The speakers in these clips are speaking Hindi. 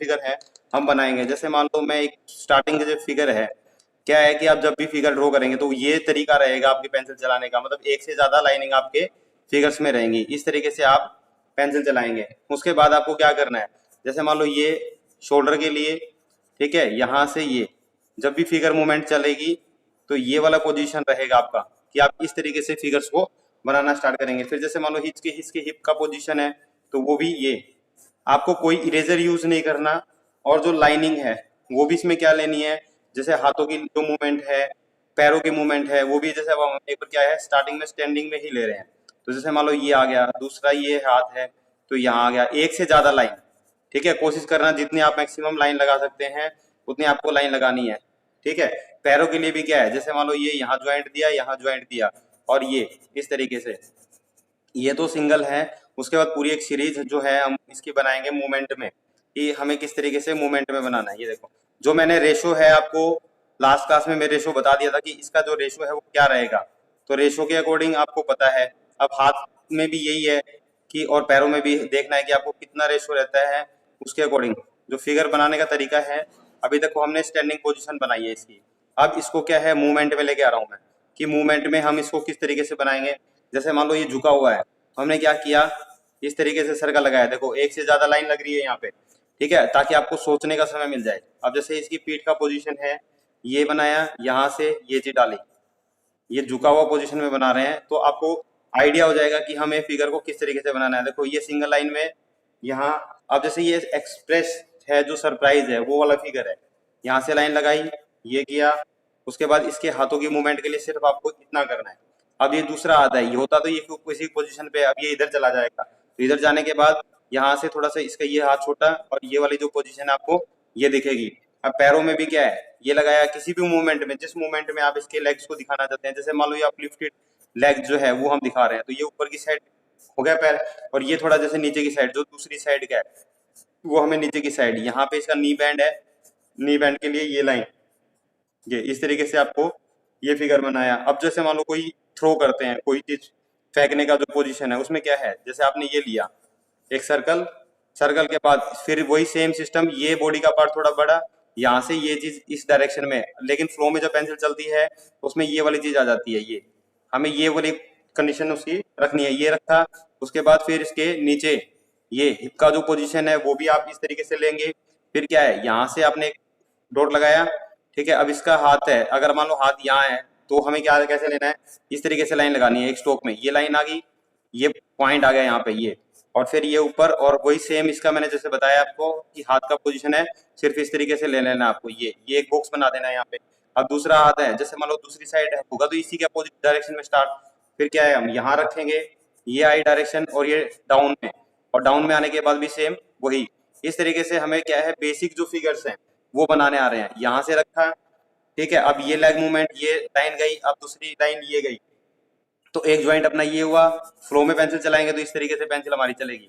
फिगर है हम बनाएंगे। जैसे मान लो मैं एक स्टार्टिंग के जो फिगर है, क्या है कि आप जब भी फिगर ड्रॉ करेंगे तो ये तरीका रहेगा आपकी पेंसिल चलाने का, मतलब एक से ज्यादा लाइनिंग आपके फिगर्स में रहेंगी, इस तरीके से आप पेंसिल चलाएंगे। उसके बाद आपको क्या करना है, जैसे मान लो ये शोल्डर के लिए, ठीक है, यहाँ से ये जब भी फिगर मूवमेंट चलेगी तो ये वाला पोजीशन रहेगा आपका, कि आप इस तरीके से फिगर्स को बनाना स्टार्ट करेंगे। फिर जैसे मान लो हिच के हिप का पोजीशन है तो वो भी ये, आपको कोई इरेजर यूज नहीं करना, और जो लाइनिंग है वो भी इसमें क्या लेनी है, जैसे हाथों की जो मूवमेंट है, पैरों की मूवमेंट है, वो भी जैसे अब हम एक बार क्या है स्टार्टिंग में स्टैंडिंग में ही ले रहे हैं, तो जैसे मान लो ये आ गया, दूसरा ये हाथ है तो यहाँ आ गया, एक से ज्यादा लाइन, ठीक है। कोशिश करना जितनी आप मैक्सिमम लाइन लगा सकते हैं उतनी आपको लाइन लगानी है, ठीक है। पैरों के लिए भी क्या है, जैसे मान लो ये यहाँ ज्वाइंट दिया, यहाँ ज्वाइंट दिया, और ये इस तरीके से, ये तो सिंगल है। उसके बाद पूरी एक सीरीज जो है हम इसकी बनाएंगे मूवमेंट में, कि हमें किस तरीके से मूवमेंट में बनाना है। ये देखो जो मैंने रेशो है, आपको लास्ट क्लास में मैं रेशो बता दिया था कि इसका जो रेशो है वो क्या रहेगा, तो रेशो के अकॉर्डिंग आपको पता है। अब हाथ में भी यही है कि, और पैरों में भी देखना है कि आपको कितना रेशो रहता है, उसके अकॉर्डिंग जो फिगर बनाने का तरीका है। अभी देखो हमने स्टैंडिंग पोजीशन बनाई है इसकी, अब इसको क्या है मूवमेंट में लेके आ रहा हूं मैं, कि मूवमेंट में हम इसको किस तरीके से बनाएंगे। जैसे मान लो ये झुका हुआ है, हमने क्या किया, इस तरीके से सर्कल लगाया, देखो एक से ज्यादा लाइन लग रही है यहाँ पे, ठीक है, ताकि आपको सोचने का समय मिल जाए। अब जैसे इसकी पीठ का पोजीशन है, ये बनाया, यहाँ से ये चीज डाली, ये झुका हुआ पोजीशन में बना रहे हैं, तो आपको आइडिया हो जाएगा कि हमें फिगर को किस तरीके से बनाना है। देखो ये सिंगल लाइन में यहाँ, अब जैसे ये एक्सप्रेस है जो सरप्राइज है वो वाला फिगर है, यहाँ से लाइन लगाई, ये किया, उसके बाद इसके हाथों की मूवमेंट के लिए सिर्फ आपको इतना करना है। अब ये दूसरा हाथ है, ये होता तो ये किसी पोजीशन पे, अब ये इधर चला जाएगा, तो इधर जाने के बाद यहाँ से थोड़ा सा इसका ये हाथ छोटा, और ये वाली जो पोजीशन है आपको ये दिखेगी। अब पैरों में भी क्या है, ये लगाया, किसी भी मूवमेंट में, जिस मूवमेंट में आप इसके लेग्स को दिखाना चाहते हैं, जैसे मान लो ये अपलिफ्टेड लेग जो है वो हम दिखा रहे हैं, तो ये ऊपर की साइड हो गया पैर, और ये थोड़ा जैसे नीचे की साइड, जो दूसरी साइड का है वो हमें नीचे की साइड, यहाँ पे इसका नी बैंड है, नी बैंड के लिए ये लाइन, ये इस तरीके से आपको ये फिगर बनाया। अब जैसे मान लो कोई थ्रो करते हैं, कोई चीज फेंकने का जो पोजीशन है उसमें क्या है, जैसे आपने ये लिया एक सर्कल, सर्कल के बाद फिर वही सेम सिस्टम, ये बॉडी का पार्ट थोड़ा बड़ा, यहाँ से ये चीज इस डायरेक्शन में, लेकिन फ्लो में जब पेंसिल चलती है उसमें ये वाली चीज आ जाती है, ये हमें ये वाली कंडीशन उसकी रखनी है, ये रखा। उसके बाद फिर इसके नीचे ये हिप का जो पोजीशन है वो भी आप इस तरीके से लेंगे। फिर क्या है, यहाँ से आपने एक डॉट लगाया, ठीक है। अब इसका हाथ है, अगर मान लो हाथ यहाँ है तो हमें क्या कैसे लेना है, इस तरीके से लाइन लगानी है, एक स्ट्रोक में ये लाइन आ गई, ये पॉइंट आ गया यहाँ पे ये, और फिर ये ऊपर, और वही सेम इसका मैंने जैसे बताया आपको कि हाथ का पोजीशन है, सिर्फ इस तरीके से ले लेना आपको, ये एक बॉक्स बना देना है यहाँ पे। अब दूसरा हाथ है, जैसे मान लो दूसरी साइड है होगा तो इसी के अपोजिट डायरेक्शन में स्टार्ट, फिर क्या है हम यहाँ रखेंगे, ये आई डायरेक्शन, और ये डाउन में, और डाउन में आने के बाद भी सेम वही। इस तरीके से हमें क्या है बेसिक जो फिगर्स हैं वो बनाने आ रहे हैं। यहाँ से रखा, ठीक है, अब ये लेग मूवमेंट, ये लाइन गई, अब दूसरी लाइन ये गई, तो एक ज्वाइंट अपना ये हुआ। फ्लो में पेंसिल चलाएंगे तो इस तरीके से पेंसिल हमारी चलेगी,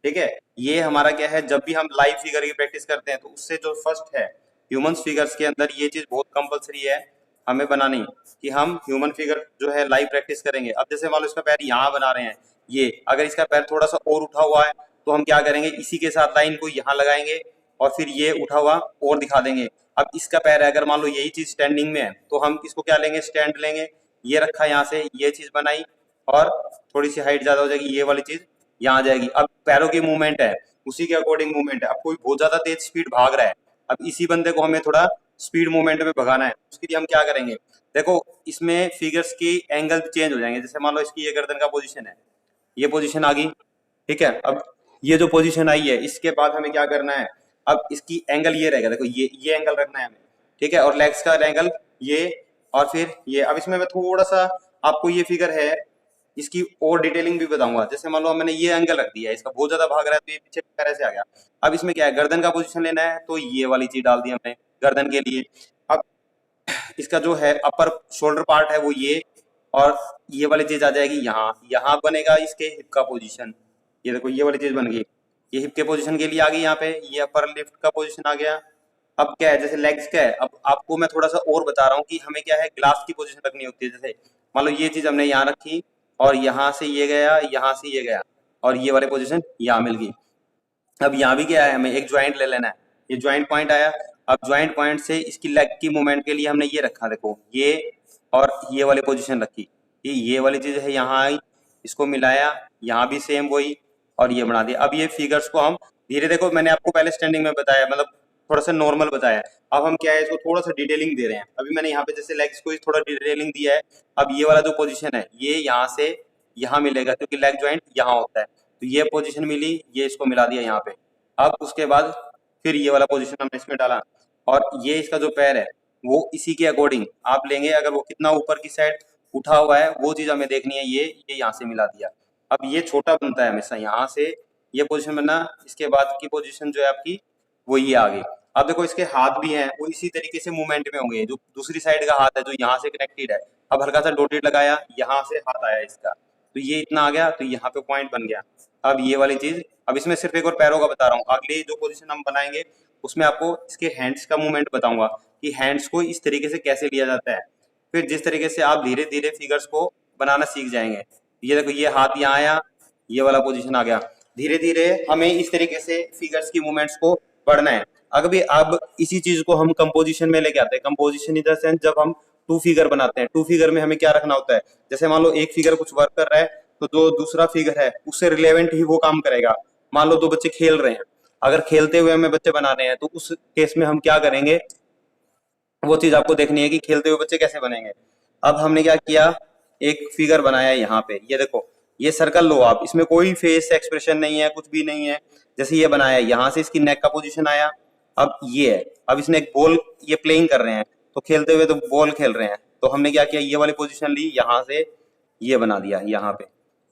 ठीक है। ये हमारा क्या है, जब भी हम लाइव फिगर की प्रैक्टिस करते हैं तो उससे जो फर्स्ट है ह्यूमन फिगर्स के अंदर ये चीज बहुत कंपलसरी है हमें बनानी, कि हम ह्यूमन फिगर जो है लाइव प्रैक्टिस करेंगे। अब जैसे मान लो इसका पैर यहाँ बना रहे हैं, ये अगर इसका पैर थोड़ा सा और उठा हुआ है तो हम क्या करेंगे, इसी के साथ लाइन को यहाँ लगाएंगे और फिर ये उठा हुआ और दिखा देंगे। अब इसका पैर है, अगर मान लो यही चीज स्टैंडिंग में है तो हम इसको क्या लेंगे, स्टैंड लेंगे, ये रखा यहाँ से, ये चीज बनाई, और थोड़ी सी हाइट ज्यादा हो जाएगी, ये वाली चीज यहाँ आ जाएगी। अब पैरों की मूवमेंट है, उसी के अकॉर्डिंग मूवमेंट है। अब कोई बहुत ज्यादा तेज स्पीड भाग रहा है, अब इसी बंदे को हमें थोड़ा स्पीड मूवमेंट में भगाना है, उसके लिए हम क्या करेंगे, देखो इसमें फिगर्स की एंगल चेंज हो जाएंगे। जैसे मान लो इसकी ये गर्दन का पोजीशन है, ये पोजीशन आ गई, ठीक है। अब ये जो पोजीशन आई है इसके बाद हमें क्या करना है, अब इसकी एंगल ये रहेगा, देखो ये एंगल रखना है हमें, ठीक है, और लेग्स का एंगल ये, और फिर ये। अब इसमें मैं थोड़ा सा आपको ये फिगर है इसकी और डिटेलिंग भी बताऊंगा। जैसे मान लो मैंने ये एंगल रख दिया है, इसका बहुत ज्यादा भाग रहा है तो ये पीछे पैर से आ गया। अब इसमें क्या है, गर्दन का पोजीशन लेना है तो ये वाली चीज डाल दी हमने गर्दन के लिए। अब इसका जो है अपर शोल्डर पार्ट है वो ये, और ये वाली चीज आ जाएगी यहाँ, यहाँ बनेगा इसके हिप का पोजीशन, ये देखो ये वाली चीज बन गई, ये हिप के पोजीशन के लिए आ गई यहाँ पे, ये अपर लिफ्ट का पोजीशन आ गया। अब क्या है, जैसे लेग्स का है, अब आपको मैं थोड़ा सा और बता रहा हूँ कि हमें क्या है ग्लास की पोजीशन रखनी होती है। जैसे मान लो ये चीज हमने यहाँ रखी, और यहाँ से ये गया, यहाँ से ये गया, और ये वाले पोजीशन यहाँ मिल गई। अब यहाँ भी क्या है, हमें एक ज्वाइंट ले लेना है, ये ज्वाइंट पॉइंट आया। अब ज्वाइंट पॉइंट से इसकी लेग की मूवमेंट के लिए हमने ये रखा, देखो ये और ये वाली पोजीशन रखी, ये वाली चीज है यहाँ आई, इसको मिलाया, यहाँ भी सेम वही, और ये बना दिया। अब ये फिगर्स को हम धीरे, देखो मैंने आपको पहले स्टैंडिंग में बताया, मतलब थोड़ा सा नॉर्मल बताया, अब हम क्या है इसको थोड़ा सा डिटेलिंग दे रहे हैं। अभी मैंने यहाँ पे जैसे लेग्स को थोड़ा डिटेलिंग दिया है। अब ये वाला जो पोजीशन है ये यहाँ से यहाँ मिलेगा, क्योंकि लेग ज्वाइंट यहाँ होता है, तो ये पोजीशन मिली, ये इसको मिला दिया यहाँ पे। अब उसके बाद फिर ये वाला पोजीशन हमने इसमें डाला, और ये इसका जो पैर है वो इसी के अकॉर्डिंग आप लेंगे, अगर वो कितना ऊपर की साइड उठा हुआ है वो चीज हमें देखनी है। ये यहाँ से मिला दिया। अब ये छोटा बनता है हमेशा, यहाँ से ये पोजीशन बनना, इसके बाद की पोजीशन जो है आपकी वो ये आ गई। अब देखो इसके हाथ भी हैं, वो इसी तरीके से मूवमेंट में होंगे। जो दूसरी साइड का हाथ है जो यहाँ से कनेक्टेड है, अब हल्का सा डोटेड लगाया, यहाँ से हाथ आया इसका, तो ये इतना आ गया, तो यहाँ पे पॉइंट बन गया। अब ये वाली चीज, अब इसमें सिर्फ एक और पैरों का बता रहा हूँ, अगली जो पोजीशन हम बनाएंगे उसमें आपको इसके हैंड्स का मूवमेंट बताऊंगा कि हैंड्स को इस तरीके से कैसे लिया जाता है। फिर जिस तरीके से आप धीरे धीरे फिगर्स को बनाना सीख जाएंगे, ये देखो ये हाथ यहाँ आया, ये वाला पोजीशन आ गया, धीरे धीरे हमें इस तरीके से फिगर्स की मूवमेंट्स को पढ़ना है। अगर भी अब इसी चीज को हम कंपोजिशन में लेके आते हैं, कंपोजिशन इन द सेंस जब हम टू फिगर बनाते हैं, टू फिगर में हमें क्या रखना होता है, जैसे मान लो एक फिगर कुछ वर्क कर रहा है तो जो दूसरा फिगर है उससे रिलेवेंट ही वो काम करेगा। मान लो दो बच्चे खेल रहे हैं, अगर खेलते हुए हमें बच्चे बना रहे हैं तो उस केस में हम क्या करेंगे, वो चीज आपको देखनी है कि खेलते हुए बच्चे कैसे बनेंगे। अब हमने क्या किया, एक फिगर बनाया यहाँ पे, ये देखो ये सर्कल लो आप, इसमें कोई फेस एक्सप्रेशन नहीं है, कुछ भी नहीं है। जैसे ये बनाया, यहाँ से इसकी नेक का पोजीशन आया, अब ये है, अब इसने एक बॉल, ये प्लेइंग कर रहे हैं तो खेलते हुए तो बॉल खेल रहे हैं, तो हमने क्या किया, ये वाली पोजीशन ली, यहाँ से ये बना दिया, यहाँ पे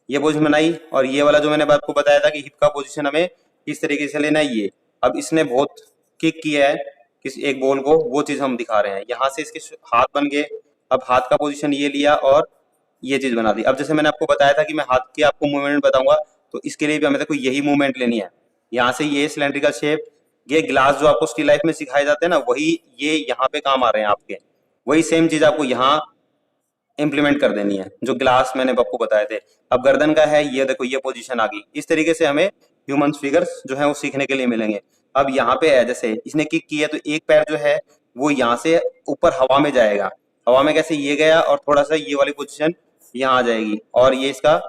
ये पोजीशन बनाई। और ये वाला जो मैंने आपको बताया था कि हिप का पोजीशन हमें किस तरीके से लेना है, ये अब इसने बहुत किक किया है किसी एक बॉल को, वो चीज हम दिखा रहे हैं। यहाँ से इसके हाथ बन गए, अब हाथ का पोजीशन ये लिया और ये चीज बना दी। अब जैसे मैंने आपको बताया था कि मैं हाथ की आपको मूवमेंट बताऊंगा, तो इसके लिए भी हमें देखो यही मूवमेंट लेनी है। यहाँ से ये सिलेंड्रिकल शेप, ये ग्लास जो आपको स्टिल लाइफ में सिखाए जाते हैं ना, वही ये यहाँ पे काम आ रहे हैं आपके, वही सेम चीज आपको यहाँ इंप्लीमेंट कर देनी है जो ग्लास मैंने आपको बताए थे। अब गर्दन का है, ये देखो ये पोजीशन आ गई। इस तरीके से हमें ह्यूमन फिगर्स जो है वो सीखने के लिए मिलेंगे। अब यहाँ पे है, जैसे इसने किक की है तो एक पैर जो है वो यहाँ से ऊपर हवा में जाएगा, हवा में कैसे, ये गया और थोड़ा सा ये वाली पोजीशन यहाँ आ जाएगी, और ये इसका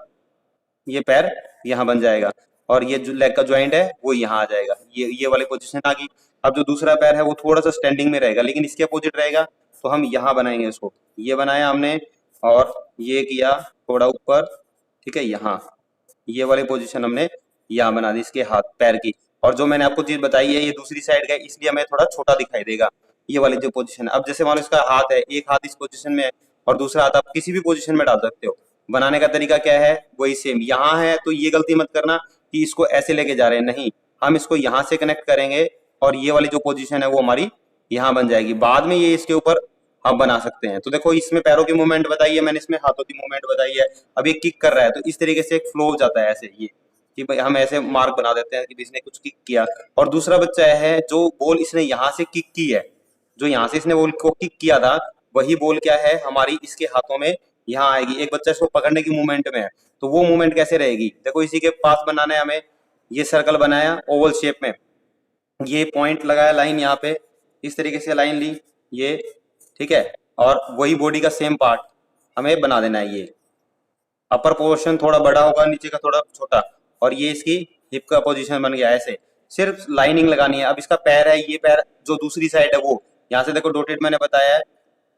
ये पैर यहाँ बन जाएगा, और ये जो लेग का ज्वाइंट है वो यहाँ आ जाएगा, ये वाली पोजीशन आ गई। अब जो दूसरा पैर है वो थोड़ा सा स्टैंडिंग में रहेगा, लेकिन इसके अपोजिट रहेगा, तो हम यहाँ बनाएंगे इसको, ये बनाया हमने और ये किया थोड़ा ऊपर, ठीक है, यहाँ ये वाली पोजीशन हमने यहाँ बना दी इसके हाथ पैर की। और जो मैंने आपको चीज बताई है ये दूसरी साइड का है, इसलिए हमें थोड़ा छोटा दिखाई देगा ये वाली जो पोजीशन है। अब जैसे मान लो इसका हाथ है, एक हाथ इस पोजीशन में है और दूसरा हाथ आप किसी भी पोजीशन में डाल सकते हो। बनाने का तरीका क्या है, वही सेम। यहाँ है तो ये गलती मत करना कि इसको ऐसे लेके जा रहे हैं, नहीं, हम इसको यहाँ से कनेक्ट करेंगे और ये वाली जो पोजीशन है वो हमारी यहाँ बन जाएगी। बाद में ये इसके ऊपर हम बना सकते हैं। तो देखो इसमें पैरों की मूवमेंट बताई है मैंने, इसमें हाथों की मूवमेंट बताई है। अब ये किक कर रहा है तो इस तरीके से एक फ्लो हो जाता है ऐसे, ये कि भाई हम ऐसे मार्क बना देते हैं कि इसने कुछ किक किया। और दूसरा बच्चा है जो बॉल इसने यहाँ से किक की है, जो यहाँ से इसने बॉल को किक किया था, वही बॉल क्या है हमारी इसके हाथों में यहाँ आएगी। एक बच्चा इसको पकड़ने की मूवमेंट में है, तो वो मूवमेंट कैसे रहेगी, देखो इसी के पास बनाना है हमें। ये सर्कल बनाया ओवल शेप में, ये पॉइंट लगाया लाइन यहाँ पे, इस तरीके से लाइन ली ये, ठीक है, और वही बॉडी का सेम पार्ट हमें बना देना है। ये अपर पोर्शन थोड़ा बड़ा होगा, नीचे का थोड़ा छोटा, और ये इसकी हिप का पोजीशन बन गया। ऐसे सिर्फ लाइनिंग लगानी है। अब इसका पैर है, ये पैर जो दूसरी साइड है वो यहाँ से देखो डॉटेड मैंने बताया है,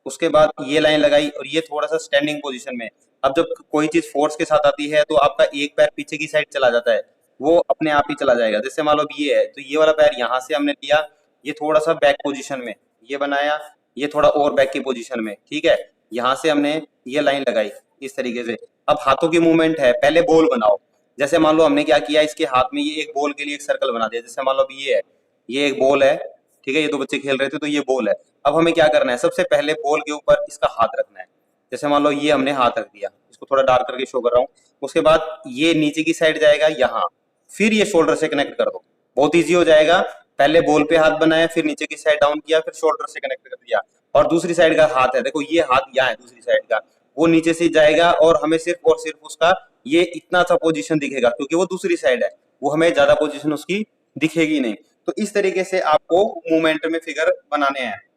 उसके बाद ये लाइन लगाई और ये थोड़ा सा स्टैंडिंग पोजीशन में। अब जब कोई चीज फोर्स के साथ आती है तो आपका एक पैर पीछे की साइड चला जाता है, वो अपने आप ही चला जाएगा। जैसे मान लो ये है तो ये वाला पैर यहाँ से हमने लिया, ये थोड़ा सा बैक पोजीशन में ये बनाया, ये थोड़ा और बैक की पोजीशन में, ठीक है, यहाँ से हमने ये लाइन लगाई इस तरीके से। अब हाथों की मूवमेंट है, पहले बॉल बनाओ। जैसे मान लो हमने क्या किया, इसके हाथ में ये एक बॉल के लिए एक सर्कल बना दिया। जैसे मान लो ये है, ये एक बॉल है, ठीक है, ये दो बच्चे खेल रहे थे तो ये बॉल है। अब हमें क्या करना है, सबसे पहले बॉल के ऊपर इसका हाथ रखना है। जैसे मान लो ये हमने हाथ रख दिया, इसको थोड़ा डार्क करके शो कर रहा हूँ। उसके बाद ये नीचे की साइड जाएगा यहाँ, फिर ये शोल्डर से कनेक्ट कर दो, बहुत ईजी हो जाएगा। पहले बॉल पे हाथ बनाया, फिर नीचे की साइड डाउन किया, फिर शोल्डर से कनेक्ट कर दिया। और दूसरी साइड का हाथ है, देखो ये हाथ यहाँ है दूसरी साइड का, वो नीचे से जाएगा और हमें सिर्फ और सिर्फ उसका ये इतना सा पोजीशन दिखेगा, क्योंकि वो दूसरी साइड है, वो हमें ज्यादा पोजीशन उसकी दिखेगी नहीं। तो इस तरीके से आपको मूवमेंट में फिगर बनाने हैं।